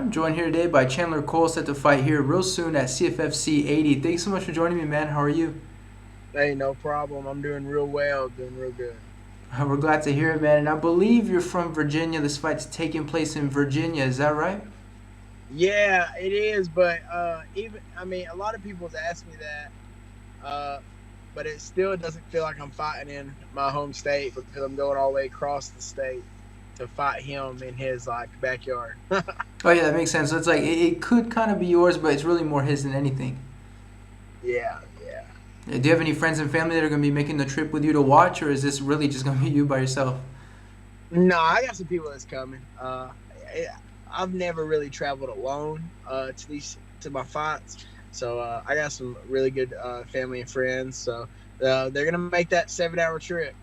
I'm joined here today by Chandler Cole, set to fight here real soon at CFFC 80. Thanks so much for joining me, man. How are you? Hey, no problem. I'm doing real well, doing real good. We're glad to hear it, man. And I believe you're from Virginia. This fight's taking place in Virginia. Is that right? Yeah, it is, but even I mean, a lot of people's asked me that, uh, but it still doesn't feel like I'm fighting in my home state because I'm going all the way across the state to fight him in his like backyard. Oh, yeah, that makes sense. So it's like it could kind of be yours, but it's really more his than anything. Yeah, yeah. Do you have any friends and family that are going to be making the trip with you to watch, or is this really just going to be you by yourself? No, I got some people that's coming. I've never really traveled alone to my fights, so I got some really good family and friends. So they're gonna make that 7 hour trip.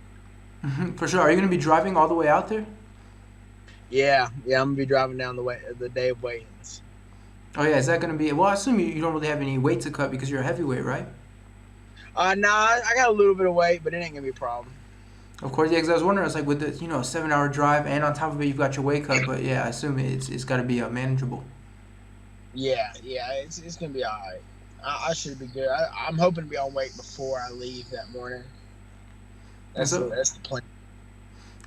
For sure. Are you going to be driving all the way out there? Yeah, yeah, I'm gonna be driving down the day of weigh-ins. Oh, yeah. Is that going to be? Well, I assume you don't really have any weight to cut because you're a heavyweight, right? Nah, I got a little bit of weight, but it ain't gonna be a problem. Of course, yeah. Because I was wondering, it's like with the 7 hour drive, and on top of it, you've got your weight cut. But yeah, I assume it's got to be manageable. Yeah, yeah, it's gonna be all right. I should be good. I'm hoping to be on weight before I leave that morning. And so, That's the plan.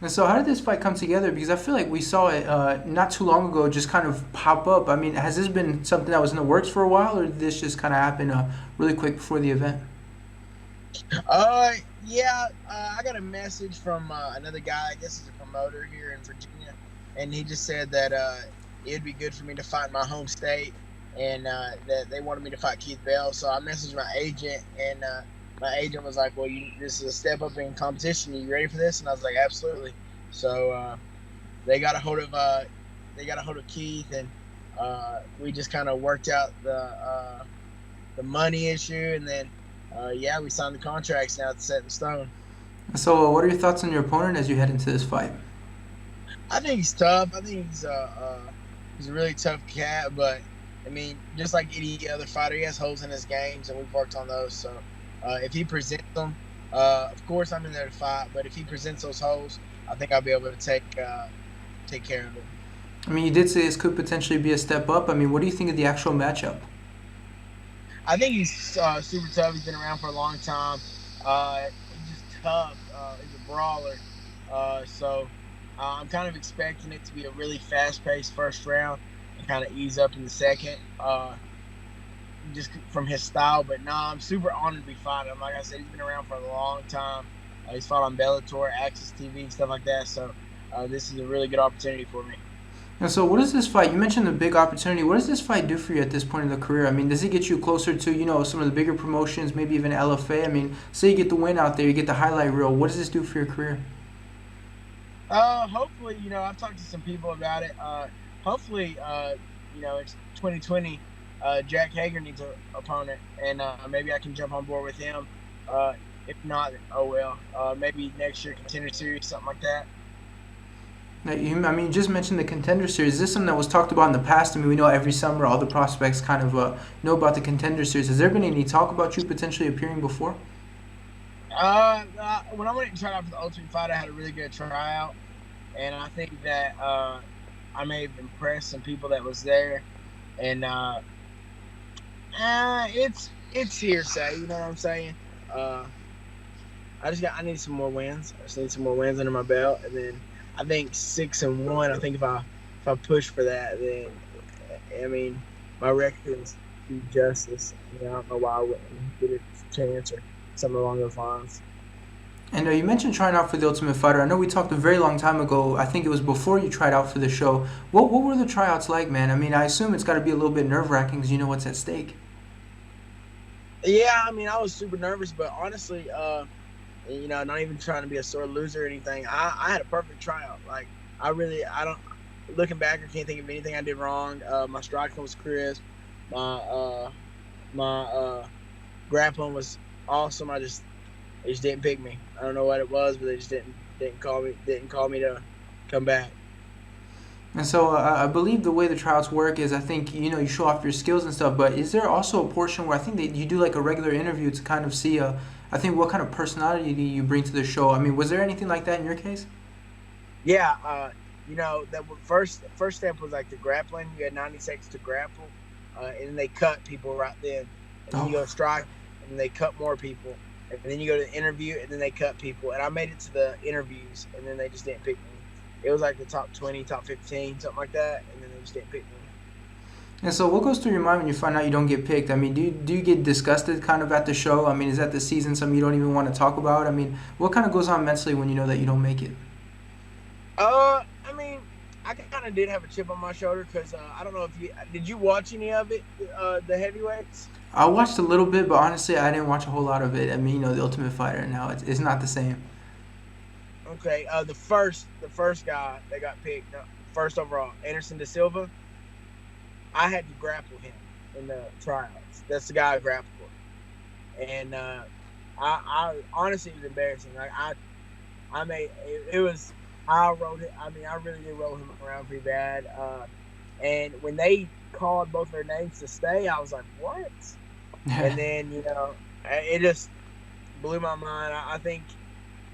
and so, how did this fight come together? Because I feel like we saw it not too long ago, just kind of pop up. I mean, has this been something that was in the works for a while, or did this just kind of happen really quick before the event? Yeah, I got a message from another guy. I guess he's a promoter here in Virginia, and he just said that it'd be good for me to fight in my home state, and that they wanted me to fight Keith Bell. So I messaged my agent, and my agent was like, "Well, this is a step up in competition. Are you ready for this?" And I was like, "Absolutely." So they got a hold of Keith, and we just kind of worked out the money issue, and then yeah, we signed the contracts. Now it's set in stone. So, what are your thoughts on your opponent as you head into this fight? I think he's tough. I think he's a really tough cat, but I mean, just like any other fighter, he has holes in his games, and we've worked on those. So if he presents them, of course I'm in there to fight. But if he presents those holes, I think I'll be able to take care of him. I mean, you did say this could potentially be a step up. I mean, what do you think of the actual matchup? I think he's super tough. He's been around for a long time. He's just tough. He's a brawler. So I'm kind of expecting it to be a really fast-paced first round and kind of ease up in the second, just from his style. But nah, I'm super honored to be fighting him. Like I said, he's been around for a long time. He's fought on Bellator, Access TV, stuff like that. So this is a really good opportunity for me. And so, what does this fight? You mentioned the big opportunity. What does this fight do for you at this point in the career? I mean, does it get you closer to some of the bigger promotions, maybe even LFA? I mean, say you get the win out there, you get the highlight reel. What does this do for your career? Hopefully, I've talked to some people about it. Hopefully, it's 2020. Jack Hager needs an opponent, and maybe I can jump on board with him. If not, oh well. Maybe next year, Contender Series, something like that. Now, I mean, you just mentioned the contender series. Is this something that was talked about in the past? I mean, we know every summer all the prospects kind of know about the contender series. Has there been any talk about you potentially appearing before? When I went and tried out for the Ultimate Fight, I had a really good tryout, and I think that I may have impressed some people that was there. And it's hearsay, you know what I'm saying? I need some more wins. I just need some more wins under my belt, and then I think 6-1. I think if I push for that, then I mean my record is do justice. I don't know why I wouldn't get a chance or something along those lines. And you mentioned trying out for the Ultimate Fighter. I know we talked a very long time ago. I think it was before you tried out for the show. What were the tryouts like, man? I mean, I assume it's got to be a little bit nerve-wracking because you know what's at stake. Yeah, I mean I was super nervous, but honestly, not even trying to be a sore loser or anything. I had a perfect tryout. Like I don't. Looking back, I can't think of anything I did wrong. My striking was crisp. My grappling was awesome. They just didn't pick me. I don't know what it was, but they just didn't call me to come back. And so I believe the way the tryouts work is I think you show off your skills and stuff. But is there also a portion where I think that you do like a regular interview to kind of see I think what kind of personality do you bring to the show? I mean, was there anything like that in your case? Yeah, that first step was like the grappling. You had 90 seconds to grapple, and then they cut people right then, and then you go Oh. to strike, and then they cut more people, and then you go to the interview, and then they cut people. And I made it to the interviews, and then they just didn't pick me. It was like the top 20, top 15, something like that, and then they just didn't pick me. And so, what goes through your mind when you find out you don't get picked? I mean, do you get disgusted kind of at the show? I mean, is that the season something you don't even want to talk about? I mean, what kind of goes on mentally when you know that you don't make it? I mean, I kind of did have a chip on my shoulder because I don't know if you watch any of it, the heavyweights. I watched a little bit, but honestly, I didn't watch a whole lot of it. I mean, the Ultimate Fighter now it's not the same. Okay, the first guy that got picked, first overall, Anderson Da Silva. I had to grapple him in the tryouts. That's the guy I grappled for, and I honestly, it was embarrassing. Like I made it was I rode it. I mean, I really did roll him around pretty bad. And when they called both their names to stay, I was like, what? And then it just blew my mind. I think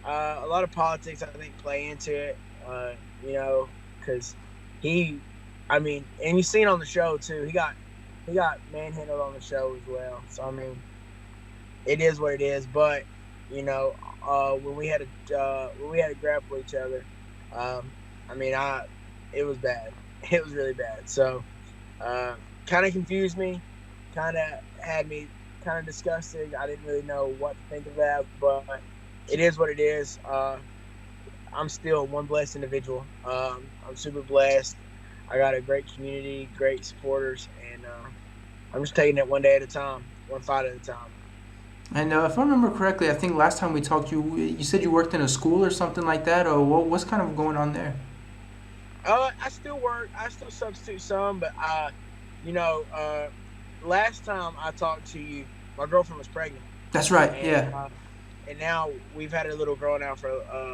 a lot of politics, I think, play into it. Because he, I mean, and you seen on the show too. He got manhandled on the show as well. So I mean, it is what it is. But when we had to grapple each other, I mean, it was bad. It was really bad. So, kind of confused me, kind of had me kind of disgusted. I didn't really know what to think of that, but it is what it is. I'm still one blessed individual. I'm super blessed. I got a great community, great supporters, and I'm just taking it one day at a time, one fight at a time. And if I remember correctly, I think last time we talked, you said you worked in a school or something like that, or what's kind of going on there? I still work. I still substitute some, but you know, uh, last time I talked to you, my girlfriend was pregnant, That's right. and Yeah. and now we've had a little girl now for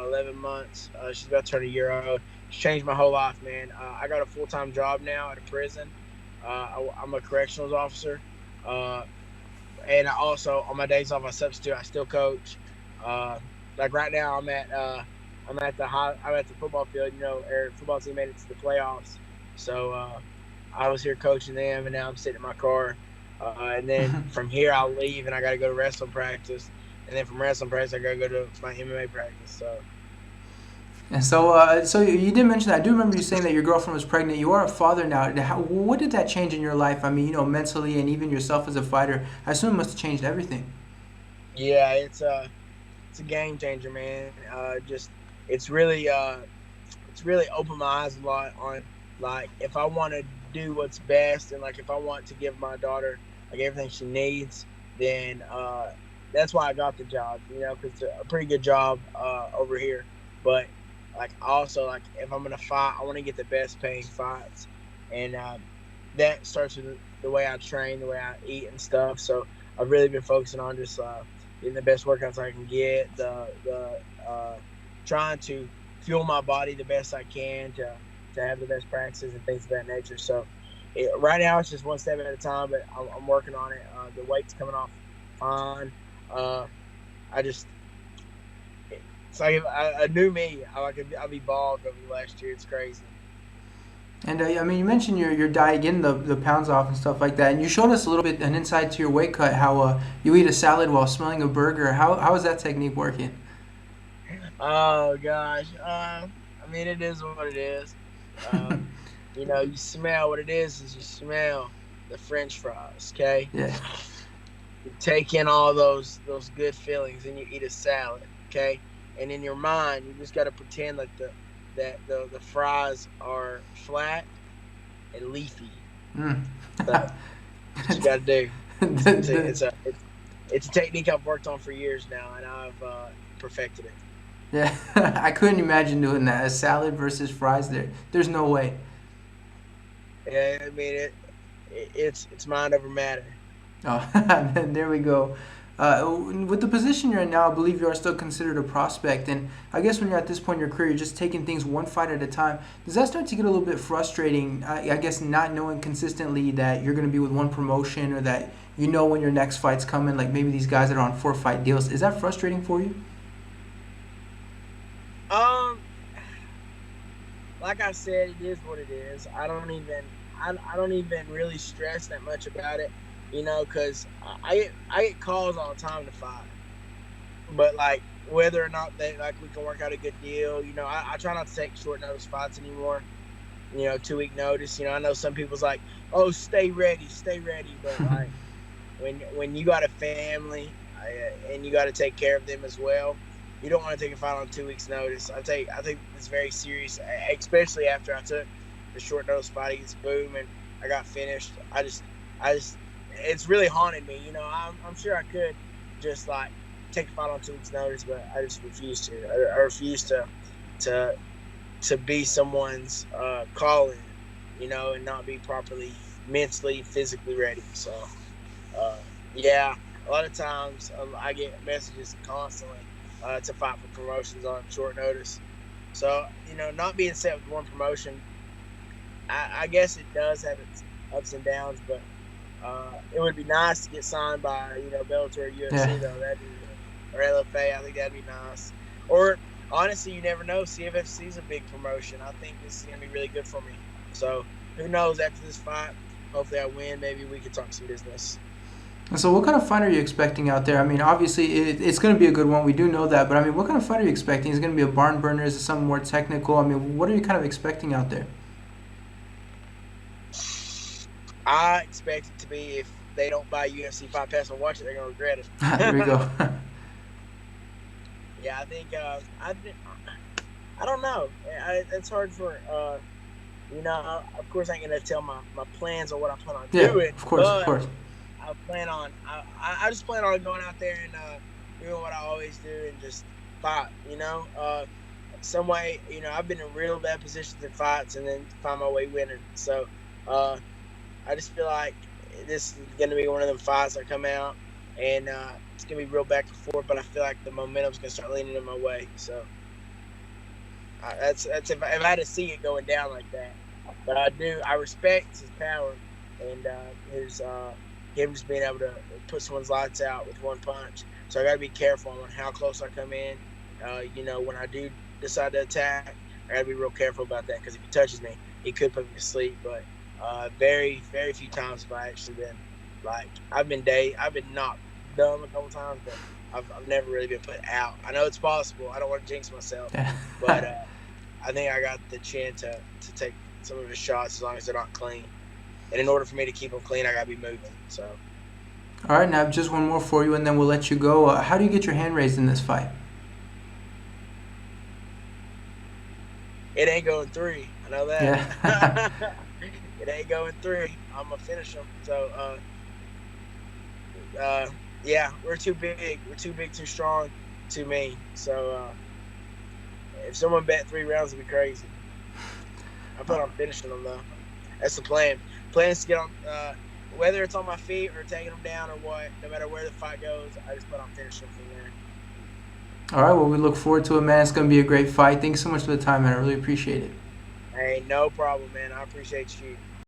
11 months. She's about to turn a year old. It's changed my whole life, man. I got a full-time job now at a prison. I'm a corrections officer, uh, and I also on my days off I substitute. I still coach. Uh, like right now, I'm at the football field. Our football team made it to the playoffs, so I was here coaching them, and now I'm sitting in my car. And then from here, I'll leave, and I got to go to wrestling practice. And then from wrestling practice, I got to go to my MMA practice. So, And so you did mention that. I do remember you saying that your girlfriend was pregnant. You are a father now. What did that change in your life? I mean, mentally and even yourself as a fighter. I assume it must have changed everything. yeah, it's a game changer, man. Just it's really opened my eyes a lot on like if I want to do what's best and like if I want to give my daughter like everything she needs, then that's why I got the job. Because it's a pretty good job over here. But like also like if I'm gonna fight, I want to get the best paying fights, and that starts with the way I train, the way I eat and stuff. So I've really been focusing on just getting the best workouts I can get, the trying to fuel my body the best I can to have the best practices and things of that nature. So right now it's just one step at a time, but I'm working on it. The weight's coming off fine. I just it's like a new me. I've evolved over the last year. It's crazy. And I mean, you mentioned your diet, getting the pounds off and stuff like that. And you showed us a little bit an insight to your weight cut, how you eat a salad while smelling a burger. How is that technique working? Oh gosh. I mean, it is what it is. Uh, you smell what it is you smell the French fries. Okay, Yeah. you take in all those good feelings, and you eat a salad. Okay, and in your mind, you just got to pretend like the fries are flat and leafy. Mm. So that's what you got to do. It's a technique I've worked on for years now, and I've perfected it. Yeah, I couldn't imagine doing that. A salad versus fries. There's no way. Yeah, I mean it's mind over matter. Oh, there we go. With the position you're in now, I believe you are still considered a prospect. And I guess when you're at this point in your career, you're just taking things one fight at a time. Does that start to get a little bit frustrating? I guess not knowing consistently that you're going to be with one promotion or that when your next fight's coming, like maybe these guys that are on 4-fight deals. Is that frustrating for you? Um, like I said, it is what it is. I don't even really stress that much about it, because I get calls all the time to fight, but like whether or not they like we can work out a good deal, I try not to take short notice fights anymore. 2 week notice. I know some people's like, oh, stay ready, but like when you got a family and you got to take care of them as well, you don't want to take a fight on 2 weeks notice. I think it's very serious, especially after I took the short notice fight against Boom and I got finished. I just it's really haunted me. I'm sure I could just like take a fight on 2 weeks notice, but I just refuse to. I refuse to to be someone's calling, and not be properly mentally, physically ready. So, yeah, a lot of times I get messages constantly to fight for promotions on short notice. So, not being set with one promotion, I guess it does have its ups and downs, but it would be nice to get signed by, Bellator or UFC, Yeah. though. Or LFA, I think that'd be nice. Or honestly, you never know. CFFC is a big promotion. I think this is going to be really good for me. So who knows? After this fight, hopefully I win. Maybe we can talk some business. And so what kind of fight are you expecting out there? I mean, obviously it's going to be a good one. We do know that. But, I mean, what kind of fight are you expecting? Is it going to be a barn burner? Is it something more technical? I mean, what are you kind of expecting out there? I expect it to be, if they don't buy UFC Fight Pass and watch it, they're going to regret it. There we go. Yeah, I think I don't know. It's hard for of course I ain't gonna tell my plans or what I plan on doing. Of course, of course. I just plan on going out there and doing what I always do and just fight. Some way. I've been in real bad positions in fights and then find my way winning. So I just feel like this is gonna be one of them fights that come out and it's gonna be real back and forth. But I feel like the momentum's gonna start leaning in my way. So. That's if I had to see it going down like that, but I respect his power and his him just being able to put someone's lights out with one punch. So I got to be careful on how close I come in. When I do decide to attack, I got to be real careful about that because if he touches me, he could put me to sleep. But very very few times have I actually been I've been knocked dumb a couple times, but I've never really been put out. I know it's possible. I don't want to jinx myself, but I think I got the chin to take some of his shots as long as they're not clean. And in order for me to keep them clean, I got to be moving. So. All right, now just one more for you, and then we'll let you go. How do you get your hand raised in this fight? It ain't going 3. I know that. Yeah. It ain't going 3. I'm going to finish them. So, yeah, we're too big. We're too big, too strong, too mean. So, if someone bet 3 rounds, it'd be crazy. I plan on finishing them, though. That's the plan. Plan is to get on, whether it's on my feet or taking them down or what, no matter where the fight goes, I just plan on finishing from there. All right, well, we look forward to it, man. It's going to be a great fight. Thanks so much for the time, man. I really appreciate it. Hey, no problem, man. I appreciate you.